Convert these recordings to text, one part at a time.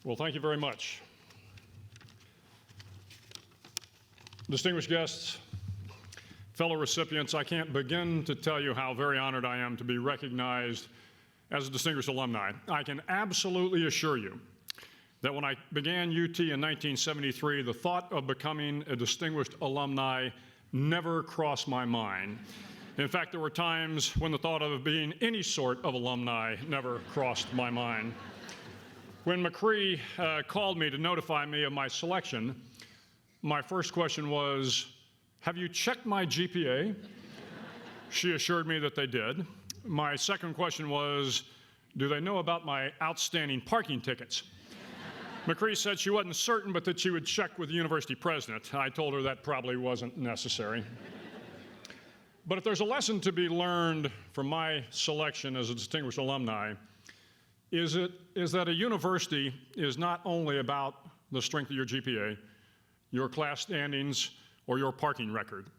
Well, thank you very much. Distinguished guests, fellow recipients, I can't begin to tell you how very honored I am to be recognized as a distinguished alumni. I can absolutely assure you that when I began UT in 1973, the thought of becoming a distinguished alumni never crossed my mind. In fact, there were times when the thought of being any sort of alumni never crossed my mind. When McRaven called me to notify me of my selection, my first question was, "Have you checked my GPA?" She assured me that they did. My second question was, "Do they know about my outstanding parking tickets?" McRaven said she wasn't certain, but that she would check with the university president. I told her that probably wasn't necessary. But if there's a lesson to be learned from my selection as a distinguished alumni, is that a university is not only about the strength of your GPA, your class standings, or your parking record.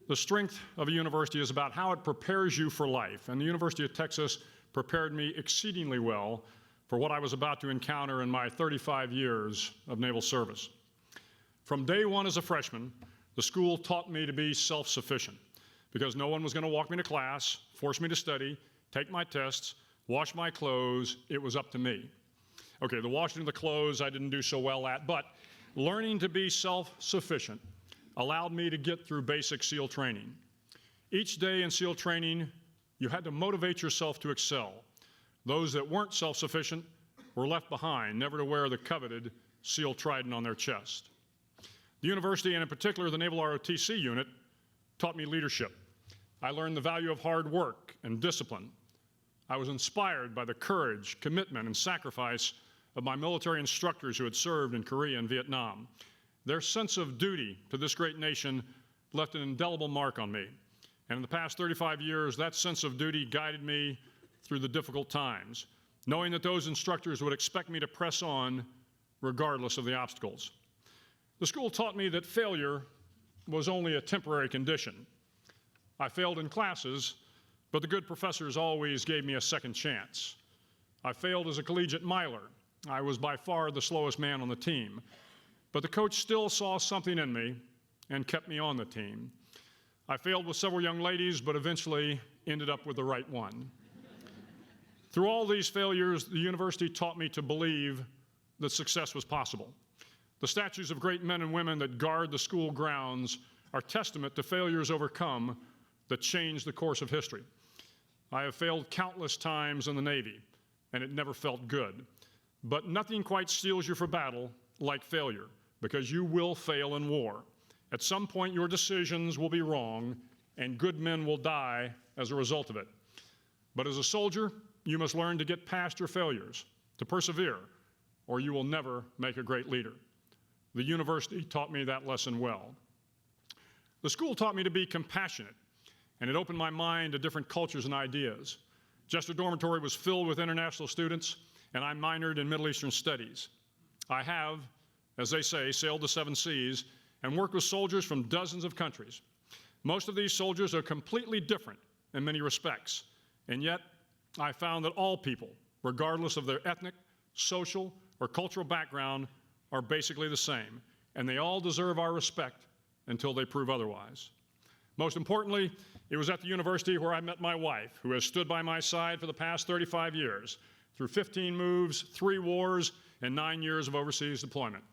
The strength of a university is about how it prepares you for life, and the University of Texas prepared me exceedingly well for what I was about to encounter in my 35 years of naval service. From day one as a freshman, the school taught me to be self-sufficient because no one was going to walk me to class, force me to study, take my tests, wash my clothes. It was up to me. Okay, the washing of the clothes I didn't do so well at, but learning to be self-sufficient allowed me to get through basic SEAL training. Each day in SEAL training, you had to motivate yourself to excel. Those that weren't self-sufficient were left behind, never to wear the coveted SEAL trident on their chest. The university, and in particular the Naval ROTC unit, taught me leadership. I learned the value of hard work and discipline. I was inspired by the courage, commitment, and sacrifice of my military instructors who had served in Korea and Vietnam. Their sense of duty to this great nation left an indelible mark on me. And in the past 35 years, that sense of duty guided me through the difficult times, knowing that those instructors would expect me to press on regardless of the obstacles. The school taught me that failure was only a temporary condition. I failed in classes, but the good professors always gave me a second chance. I failed as a collegiate miler. I was by far the slowest man on the team, but the coach still saw something in me and kept me on the team. I failed with several young ladies, but eventually ended up with the right one. Through all these failures, the university taught me to believe that success was possible. The statues of great men and women that guard the school grounds are testament to failures overcome that changed the course of history. I have failed countless times in the Navy, and it never felt good. But nothing quite steels you for battle like failure, because you will fail in war. At some point, your decisions will be wrong, and good men will die as a result of it. But as a soldier, you must learn to get past your failures, to persevere, or you will never make a great leader. The university taught me that lesson well. The school taught me to be compassionate, and it opened my mind to different cultures and ideas. Jester Dormitory was filled with international students, and I minored in Middle Eastern studies. I have, as they say, sailed the 7 seas and worked with soldiers from dozens of countries. Most of these soldiers are completely different in many respects, and yet I found that all people, regardless of their ethnic, social, or cultural background, are basically the same, and they all deserve our respect until they prove otherwise. Most importantly, it was at the university where I met my wife, who has stood by my side for the past 35 years, through 15 moves, 3 wars, and 9 years of overseas deployment.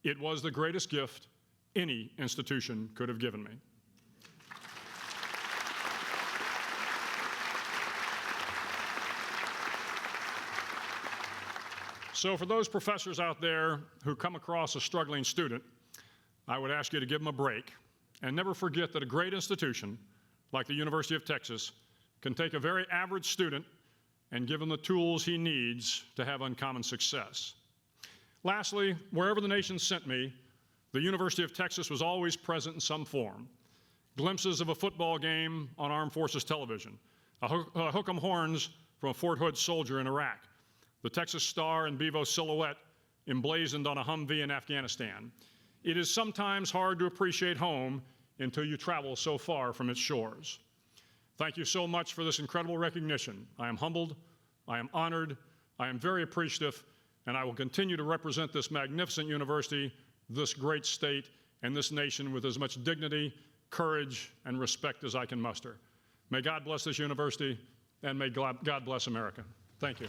It was the greatest gift any institution could have given me. So for those professors out there who come across a struggling student, I would ask you to give them a break and never forget that a great institution like the University of Texas can take a very average student and give him the tools he needs to have uncommon success. Lastly, wherever the nation sent me, the University of Texas was always present in some form. Glimpses of a football game on Armed Forces television, a hook 'em horns from a Fort Hood soldier in Iraq, the Texas Star and Bevo silhouette emblazoned on a Humvee in Afghanistan. It is sometimes hard to appreciate home until you travel so far from its shores. Thank you so much for this incredible recognition. I am humbled, I am honored, I am very appreciative, and I will continue to represent this magnificent university, this great state, and this nation with as much dignity, courage, and respect as I can muster. May God bless this university, and may God bless America. Thank you.